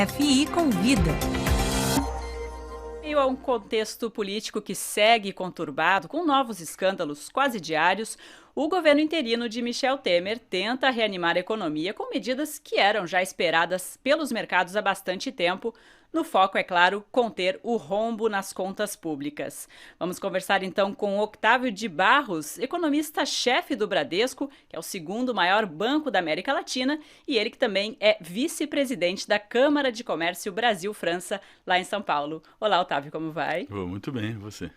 RFI Convida. Em meio a um contexto político que segue conturbado, com novos escândalos quase diários, o governo interino de Michel Temer tenta reanimar a economia com medidas que eram já esperadas pelos mercados há bastante tempo. No foco, é claro, conter o rombo nas contas públicas. Vamos conversar então com Octávio de Barros, economista-chefe do Bradesco, que é o segundo maior banco da América Latina, e ele que também é vice-presidente da Câmara de Comércio Brasil-França, lá em São Paulo. Olá, Otávio, como vai? Muito bem, e você?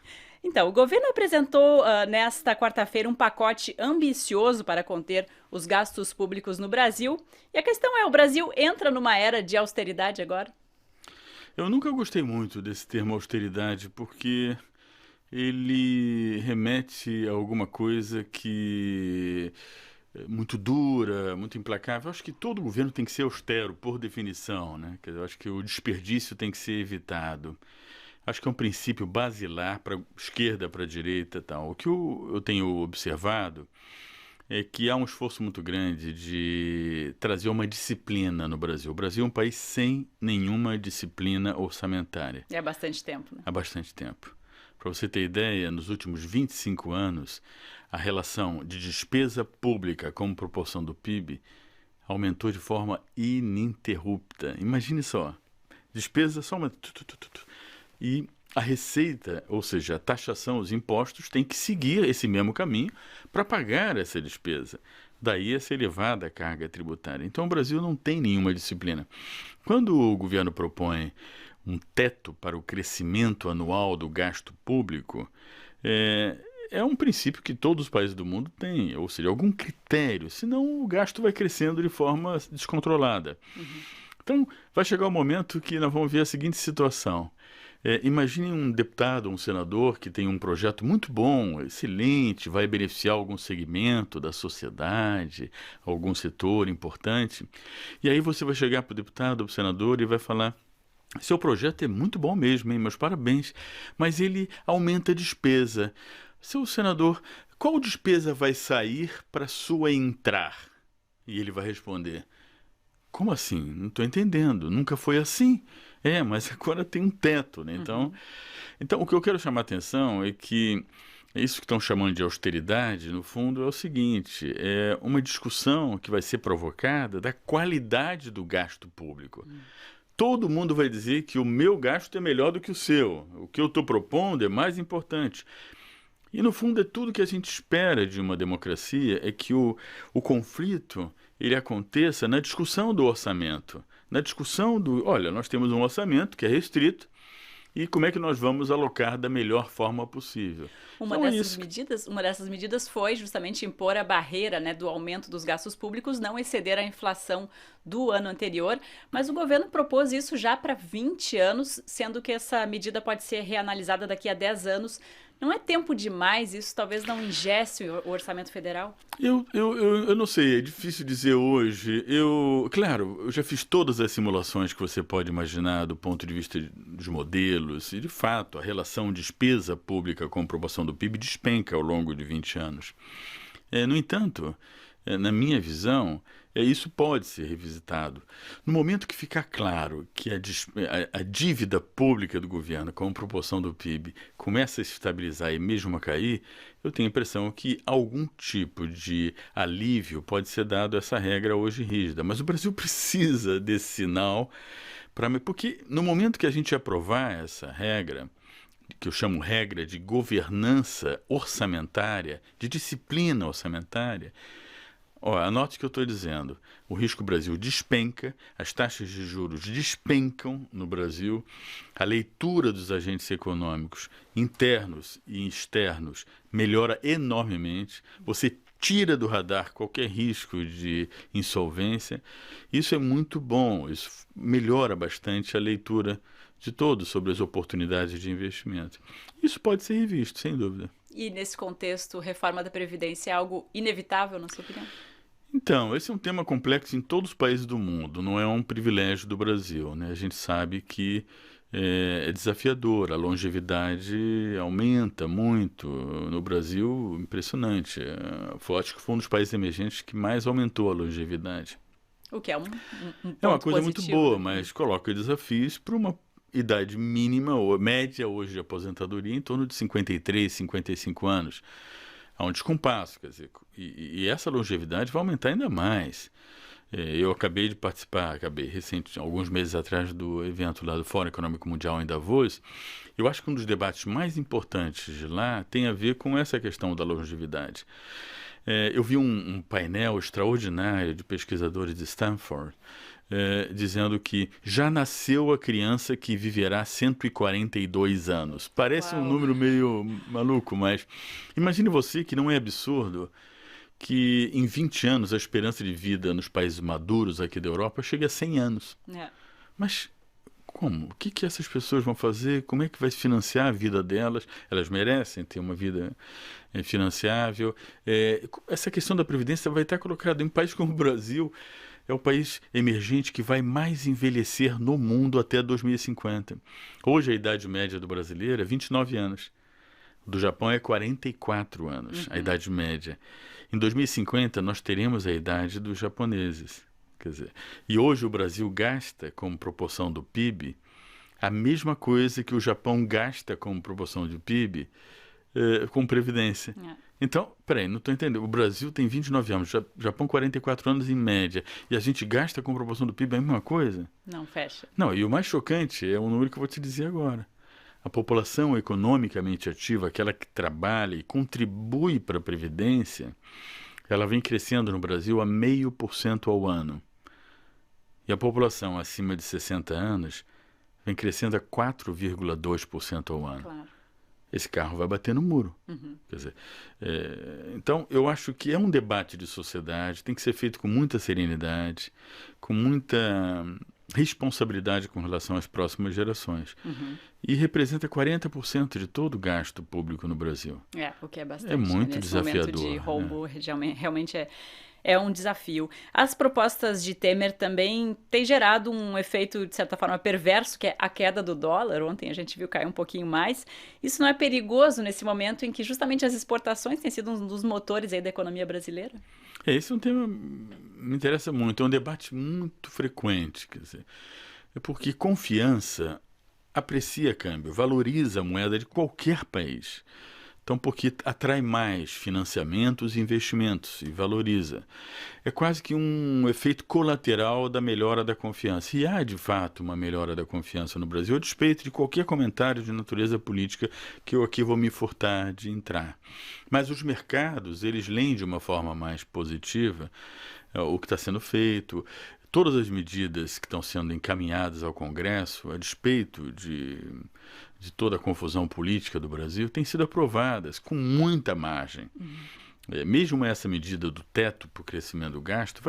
Então, o governo apresentou nesta quarta-feira um pacote ambicioso para conter os gastos públicos no Brasil. E a questão é, o Brasil entra numa era de austeridade agora? Eu nunca gostei muito desse termo austeridade porque ele remete a alguma coisa que é muito dura, muito implacável. Eu acho que todo governo tem que ser austero, por definição, né? Eu acho que o desperdício tem que ser evitado. Acho que é um princípio basilar para a esquerda, para a direita e tal. O que eu tenho observado é que há um esforço muito grande de trazer uma disciplina no Brasil. O Brasil é um país sem nenhuma disciplina orçamentária. É há bastante tempo, né? Há bastante tempo. Para você ter ideia, nos últimos 25 anos, a relação de despesa pública como proporção do PIB aumentou de forma ininterrupta. Imagine só, despesa só aumenta. E a receita, ou seja, a taxação, os impostos, tem que seguir esse mesmo caminho para pagar essa despesa. Daí essa elevada carga tributária. Então o Brasil não tem nenhuma disciplina. Quando o governo propõe um teto para o crescimento anual do gasto público, é um princípio que todos os países do mundo têm, ou seja, algum critério, senão o gasto vai crescendo de forma descontrolada. Então vai chegar o momento que nós vamos ver a seguinte situação. Imagine um deputado, um senador que tem um projeto muito bom, excelente, vai beneficiar algum segmento da sociedade, algum setor importante. E aí você vai chegar para o deputado, para o senador e vai falar: seu projeto é muito bom mesmo, hein? Meus parabéns, mas ele aumenta a despesa. Seu senador, qual despesa vai sair para sua entrar? E ele vai responder: como assim? Não estou entendendo, nunca foi assim. Mas agora tem um teto, né? Então, o que eu quero chamar a atenção é que isso que estão chamando de austeridade, no fundo, é o seguinte: é uma discussão que vai ser provocada da qualidade do gasto público. Todo mundo vai dizer que o meu gasto é melhor do que o seu. O que eu estou propondo é mais importante. E, no fundo, é tudo que a gente espera de uma democracia, é que o conflito ele aconteça na discussão do orçamento. Na discussão olha, nós temos um orçamento que é restrito e como é que nós vamos alocar da melhor forma possível. Uma dessas medidas foi justamente impor a barreira, né, do aumento dos gastos públicos, não exceder a inflação do ano anterior, mas o governo propôs isso já para 20 anos, sendo que essa medida pode ser reanalisada daqui a 10 anos. Não é tempo demais? Isso talvez não ingesse o orçamento federal? Eu não sei, é difícil dizer hoje. Claro, eu já fiz todas as simulações que você pode imaginar do ponto de vista dos modelos e, de fato, a relação despesa pública com proporção do PIB despenca ao longo de 20 anos. No entanto, na minha visão, isso pode ser revisitado. No momento que ficar claro que a dívida pública do governo, como proporção do PIB, começa a se estabilizar e mesmo a cair, eu tenho a impressão que algum tipo de alívio pode ser dado a essa regra hoje rígida. Mas o Brasil precisa desse sinal, porque no momento que a gente aprovar essa regra, que eu chamo regra de governança orçamentária, de disciplina orçamentária, anote o que eu estou dizendo. O risco Brasil despenca, as taxas de juros despencam no Brasil, a leitura dos agentes econômicos internos e externos melhora enormemente, você tira do radar qualquer risco de insolvência. Isso é muito bom, isso melhora bastante a leitura de todos sobre as oportunidades de investimento. Isso pode ser revisto, sem dúvida. E nesse contexto, reforma da Previdência é algo inevitável, na sua opinião? Então, esse é um tema complexo em todos os países do mundo, não é um privilégio do Brasil, né? A gente sabe que é desafiador, a longevidade aumenta muito. No Brasil, impressionante. Acho que foi um dos países emergentes que mais aumentou a longevidade. O que é um É uma ponto coisa muito positivo, boa, né? mas coloca desafios para uma idade mínima ou média hoje de aposentadoria em torno de 53, 55 anos. Há um descompasso, quer dizer, e essa longevidade vai aumentar ainda mais. Eu acabei de participar, recente, alguns meses atrás, do evento lá do Fórum Econômico Mundial em Davos. Eu acho que um dos debates mais importantes de lá tem a ver com essa questão da longevidade. Eu vi um painel extraordinário de pesquisadores de Stanford dizendo que já nasceu a criança que viverá 142 anos. Parece um Uau. número meio maluco, mas imagine você que não é absurdo que em 20 anos a esperança de vida nos países maduros aqui da Europa chega a 100 anos. É. Mas como? O que essas pessoas vão fazer? Como é que vai se financiar a vida delas? Elas merecem ter uma vida financiável. Essa questão da previdência vai estar colocada em um país como o Brasil. É o país emergente que vai mais envelhecer no mundo até 2050. Hoje a idade média do brasileiro é 29 anos. Do Japão é 44 anos, a idade média. Em 2050 nós teremos a idade dos japoneses. Quer dizer, e hoje o Brasil gasta como proporção do PIB a mesma coisa que o Japão gasta como proporção do PIB com previdência. Então, peraí, não estou entendendo. O Brasil tem 29 anos, o Japão 44 anos em média, e a gente gasta com proporção do PIB a mesma coisa? Não fecha. Não, e o mais chocante é o número que eu vou te dizer agora. A população economicamente ativa, aquela que trabalha e contribui para a Previdência, ela vem crescendo no Brasil a 0,5% ao ano. E a população acima de 60 anos vem crescendo a 4,2% ao ano. Claro. Esse carro vai bater no muro. Quer dizer, então, eu acho que é um debate de sociedade, tem que ser feito com muita serenidade, com muita responsabilidade com relação às próximas gerações. E representa 40% de todo o gasto público no Brasil. O que é bastante. É muito nesse desafiador. Momento de roubo, realmente é um desafio. As propostas de Temer também têm gerado um efeito, de certa forma, perverso, que é a queda do dólar. Ontem a gente viu cair um pouquinho mais. Isso não é perigoso nesse momento em que justamente as exportações têm sido um dos motores aí da economia brasileira? Esse é um tema que me interessa muito, é um debate muito frequente. Quer dizer, é porque confiança aprecia câmbio, valoriza a moeda de qualquer país. Então, porque atrai mais financiamentos e investimentos e valoriza. É quase que um efeito colateral da melhora da confiança. E há, de fato, uma melhora da confiança no Brasil, a despeito de qualquer comentário de natureza política que eu aqui vou me furtar de entrar. Mas os mercados, eles leem de uma forma mais positiva o que está sendo feito. Todas as medidas que estão sendo encaminhadas ao Congresso, a despeito de toda a confusão política do Brasil, têm sido aprovadas com muita margem. Mesmo essa medida do teto para o crescimento do gasto,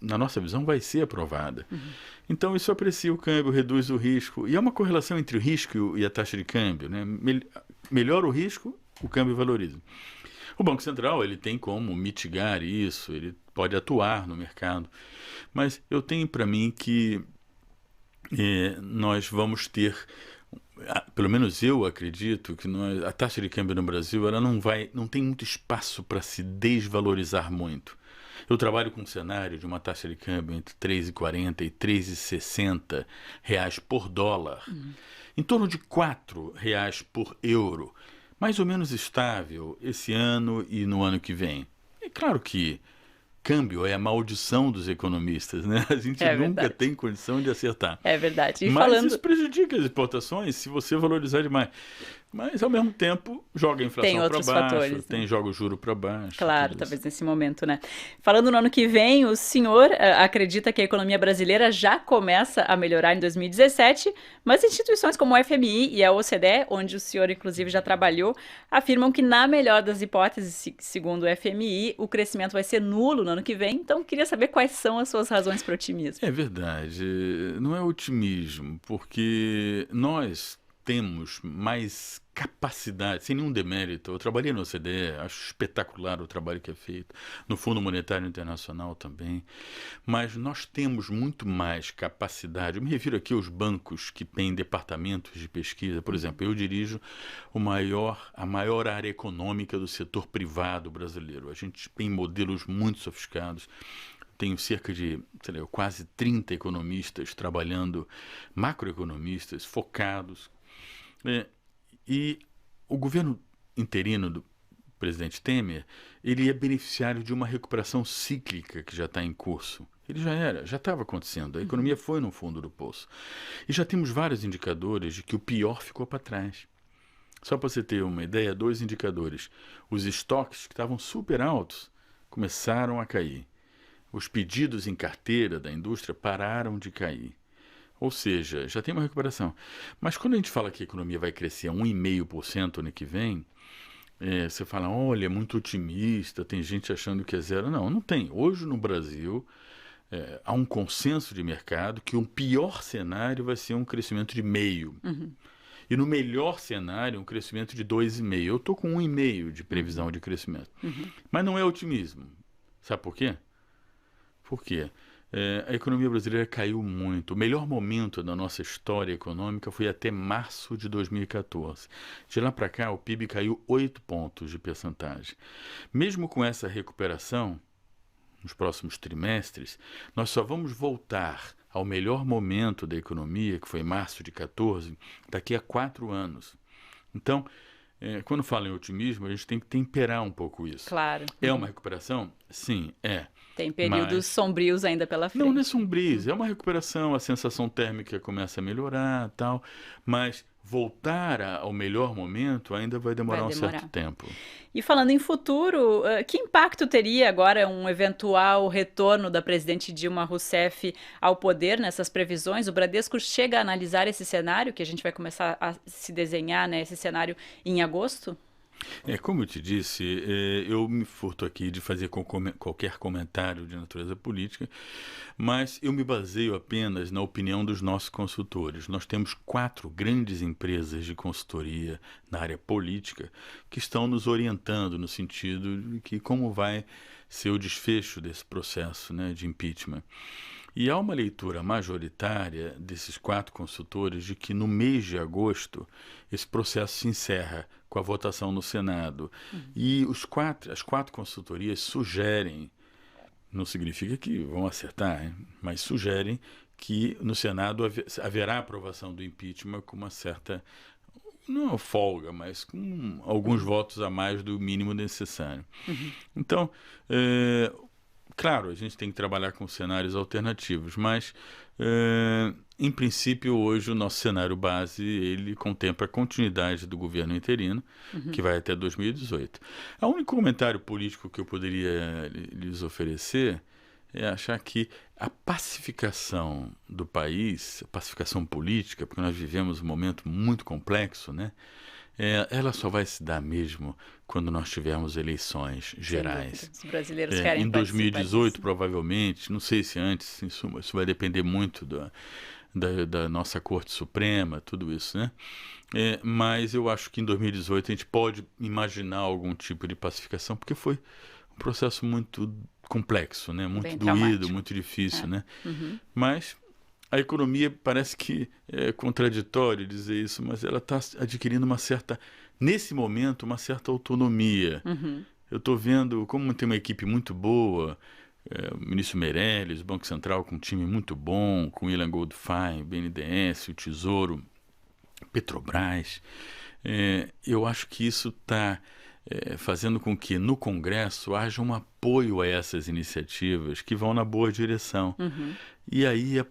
na nossa visão, vai ser aprovada. Então, isso aprecia o câmbio, reduz o risco. E há uma correlação entre o risco e a taxa de câmbio. Né? Melhora o risco, o câmbio valoriza. O Banco Central ele tem como mitigar isso, ele pode atuar no mercado. Mas eu tenho para mim que nós vamos ter, pelo menos eu acredito, que a taxa de câmbio no Brasil ela não tem muito espaço para se desvalorizar muito. Eu trabalho com um cenário de uma taxa de câmbio entre 3,40 e 3,60 reais por dólar, em torno de 4 reais por euro, mais ou menos estável esse ano e no ano que vem. É claro que câmbio é a maldição dos economistas, né? A gente nunca tem condição de acertar. É verdade. Mas isso prejudica as exportações se você valorizar demais. Mas, ao mesmo tempo, joga a inflação para baixo, fatores, joga o juro para baixo. Claro, talvez nesse momento, né? Falando no ano que vem, o senhor acredita que a economia brasileira já começa a melhorar em 2017, mas instituições como o FMI e a OCDE, onde o senhor, inclusive, já trabalhou, afirmam que, na melhor das hipóteses, segundo o FMI, o crescimento vai ser nulo no ano que vem. Então, queria saber quais são as suas razões para o otimismo. É verdade. Não é otimismo, porque nós temos mais capacidade, sem nenhum demérito. Eu trabalhei no OCDE, acho espetacular o trabalho que é feito, no Fundo Monetário Internacional também, mas nós temos muito mais capacidade. Eu me refiro aqui aos bancos que têm departamentos de pesquisa. Por exemplo, eu dirijo a maior área econômica do setor privado brasileiro. A gente tem modelos muito sofisticados. tenho cerca de, sei lá, quase 30 economistas trabalhando, macroeconomistas focados. E o governo interino do presidente Temer, ele é beneficiário de uma recuperação cíclica que já está em curso. Ele já estava acontecendo. A economia foi no fundo do poço. E já temos vários indicadores de que o pior ficou para trás. Só para você ter uma ideia, 2 indicadores. Os estoques que estavam super altos começaram a cair. Os pedidos em carteira da indústria pararam de cair. Ou seja, já tem uma recuperação. Mas quando a gente fala que a economia vai crescer a 1,5% ano que vem, você fala, olha, é muito otimista, tem gente achando que é zero. Não, não tem. Hoje no Brasil, há um consenso de mercado que o pior cenário vai ser um crescimento de 0,5%. E no melhor cenário, um crescimento de 2,5%. Eu estou com 1,5% de previsão de crescimento. Mas não é otimismo. Sabe por quê? Por quê? A economia brasileira caiu muito. O melhor momento da nossa história econômica foi até março de 2014. De lá para cá, o PIB caiu 8 pontos de percentagem. Mesmo com essa recuperação, nos próximos trimestres, nós só vamos voltar ao melhor momento da economia, que foi março de 2014, daqui a 4 anos. Então, quando fala em otimismo, a gente tem que temperar um pouco isso. Claro. É uma recuperação? Sim, é. Tem períodos sombrios ainda pela frente. Não é sombrios, é uma recuperação, a sensação térmica começa a melhorar, tal, mas voltar ao melhor momento ainda vai demorar um certo tempo. E falando em futuro, que impacto teria agora um eventual retorno da presidente Dilma Rousseff ao poder nessas previsões? O Bradesco chega a analisar esse cenário, que a gente vai começar a se desenhar, né, esse cenário em agosto? Como eu te disse, eu me furto aqui de fazer qualquer comentário de natureza política, mas eu me baseio apenas na opinião dos nossos consultores. Nós temos 4 grandes empresas de consultoria na área política que estão nos orientando no sentido de que como vai ser o desfecho desse processo, né, de impeachment. E há uma leitura majoritária desses 4 consultores de que no mês de agosto esse processo se encerra com a votação no Senado. E as 4 consultorias sugerem, não significa que vão acertar, mas sugerem que no Senado haverá aprovação do impeachment com uma certa, não folga, mas com alguns votos a mais do mínimo necessário. Então, claro, a gente tem que trabalhar com cenários alternativos, mas, em princípio, hoje o nosso cenário base ele contempla a continuidade do governo interino, que vai até 2018. O único comentário político que eu poderia lhes oferecer é achar que a pacificação do país, a pacificação política, porque nós vivemos um momento muito complexo, né? Ela só vai se dar mesmo quando nós tivermos eleições gerais. Os brasileiros querem em 2018, provavelmente, não sei se antes, isso vai depender muito da nossa Corte Suprema, tudo isso, né? Mas eu acho que em 2018 a gente pode imaginar algum tipo de pacificação, porque foi um processo muito complexo, né? Muito doído, muito difícil, né? Mas a economia parece que é contraditório dizer isso, mas ela está adquirindo nesse momento, uma certa autonomia. Eu estou vendo como tem uma equipe muito boa, o ministro Meirelles, o Banco Central com um time muito bom, com Ilan Goldfein, BNDES, o Tesouro, Petrobras. Eu acho que isso está fazendo com que no Congresso haja um apoio a essas iniciativas que vão na boa direção. E aí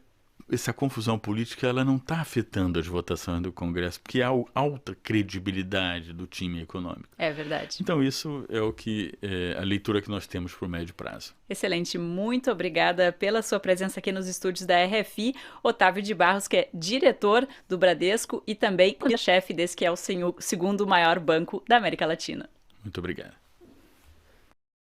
essa confusão política ela não está afetando as votações do Congresso, porque há alta credibilidade do time econômico. É verdade. Então isso é a leitura que nós temos para o médio prazo. Excelente, muito obrigada pela sua presença aqui nos estúdios da RFI, Otávio de Barros, que é diretor do Bradesco e também chefe desse que é o segundo maior banco da América Latina. Muito obrigado.